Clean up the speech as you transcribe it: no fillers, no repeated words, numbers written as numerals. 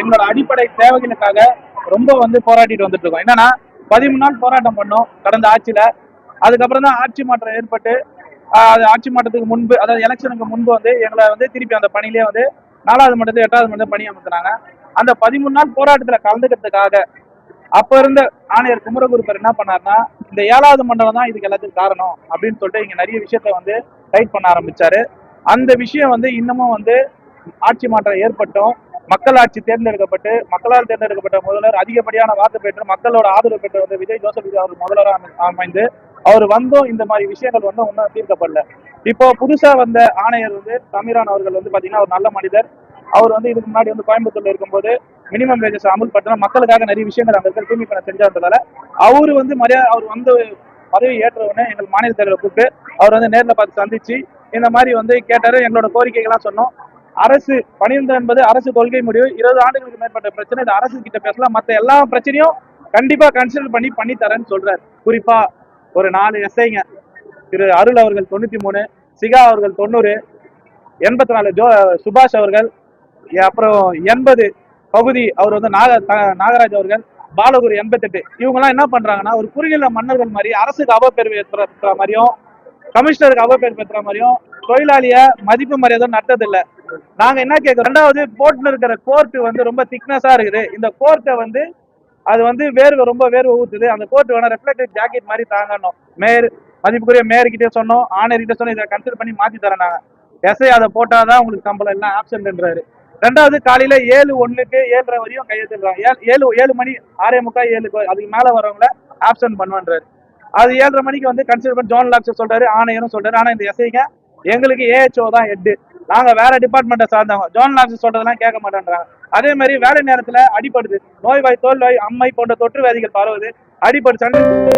எங்களோட அடிப்படை தேவைகளுக்காக ரொம்ப போராடிட்டு வந்துட்டு இருக்கோம். என்னன்னா 13 நாள் போராட்டம் பண்ணோம் கடந்த ஆட்சியில. அதுக்கப்புறம் தான் ஆட்சி மாற்றம் ஏற்பட்டு ஆட்சி மாற்றத்துக்கு முன்பு, அதாவது எலெக்ஷனுக்கு முன்பு எங்களை திருப்பி அந்த பணியிலே 4வது மண்டலத்தில் 8வது மண்டலம் பணி அமர்த்தினாங்க. அந்த 13 நாள் போராட்டத்துல கலந்துக்கிறதுக்காக அப்ப இருந்த ஆணையர் குமரகுருபர் என்ன பண்ணாருன்னா, இந்த 7வது மண்டலம் தான் இதுக்கு எல்லாத்துக்கும் காரணம் அப்படின்னு சொல்லிட்டு இங்க நிறைய விஷயத்த டைட் பண்ண ஆரம்பிச்சாரு. அந்த விஷயம் இன்னமும் ஆட்சி மாற்றம் ஏற்பட்டோம், மக்கள் ஆட்சி தேர்ந்தெடுக்கப்பட்டு மக்களால் தேர்ந்தெடுக்கப்பட்ட முதல்வர் அதிகப்படியான வாக்கு பெற்று மக்களோட ஆதரவு பெற்ற விஜய் ஜோசப் விஜய் அவர் முதல்வராக அமைந்து அவர் இந்த மாதிரி விஷயங்கள் ஒன்றும் தீர்க்கப்படல. இப்போ புதுசா வந்த ஆணையர் சமீரான் அவர்கள் பாத்தீங்கன்னா ஒரு நல்ல மனிதர். அவர் இதுக்கு முன்னாடி கோயம்புத்தூர்ல இருக்கும்போது மினிமம் வேஜஸ் அமல்படுத்தினா மக்களுக்காக நிறைய விஷயங்கள் அங்க இருக்க தூய்மை பண்ண செஞ்சதுனால அவரு அவர் பதவி ஏற்ற உடனே எங்கள் மாநில தலைவரை கூப்பிட்டு அவர் நேர்ல பார்த்து சந்திச்சு இந்த மாதிரி கேட்டாரு. எங்களோட கோரிக்கைகள்லாம் சொன்னோம். அரசு 12 என்பது அரசு கொள்கை முடிவு. 20 ஆண்டுகளுக்கு மேற்பட்ட பிரச்சனை, இது அரசு கிட்ட பேசலாம், மத்த எல்லா பிரச்சனையும் கண்டிப்பா கன்சிடர் பண்ணி தரேன்னு சொல்றாரு. குறிப்பா ஒரு 4 எஸ்ஐங்க, திரு அருள் அவர்கள் 93, சிகா அவர்கள் 90, 84 சுபாஷ் அவர்கள், அப்புறம் 80 பகுதி அவர் நாகராஜ் அவர்கள், பாலகுரு 88, இவங்க எல்லாம் என்ன பண்றாங்கன்னா ஒரு குறுநில மன்னர்கள் மாதிரி அரசுக்கு அவப்பேர் ஏற்படுத்துற மாதிரியும் கமிஷனருக்கு அவப்பேர் பெற்ற மாதிரியும் தொழிலாளிய மதிப்பு மரியாதை நடத்ததில்லை. நாங்க என்ன கேட்கிறோம், 2வது போர்ட்ல இருக்கிற கோர்ட் ரொம்ப திக்னஸா இருக்குது. இந்த கோர்ட்டை அது ரொம்ப வேர்வை ஊத்துது. அந்த கோர்ட் ரெஃப்ளெக்டிவ் ஜாக்கெட் மாதிரி தாங்கணும். மேயர் மதிப்புக்குரிய மேயர் கிட்டே சொன்னோம், ஆணையர் கிட்ட சொன்னோம், இதை கன்சிடர் பண்ணி மாத்தி தரேன். நாங்க எஸ்ஐ அதை போட்டாதான் உங்களுக்கு சம்பளம், எல்லாம் ஆப்சன்ட்ன்றாரு. 2வது காலையில 7:01க்கு 7:30 வரையும் கையெழுத்துறாங்க. 7 மணி 6:45 7 அதுக்கு மேல வரவங்கள ஆப்சன்ட் பண்ணுவான்றாரு. அது 7:30 மணிக்கு கன்சிடர் பண்ணி ஜோனல் ஆஃபீஸர் சொல்றாரு, ஆணையரும் சொல்றாரு. ஆனா இந்த எஸ்ஐங்க எங்களுக்கு ஏஹெச்ஓ தான் ஹெட், நாங்க வேற டிபார்ட்மெண்ட்டை சார்ந்தவங்க, ஜோனல் ஆஃபீஸர் சொல்றதெல்லாம் கேட்க மாட்டேன்றாங்க. அதே மாதிரி வேலை நேரத்துல அடிபடுது, நோய்வாய் தோல்வாய் அம்மை போன்ற தொற்று வியாதிகள் பரவுது, அடிபடுச்சு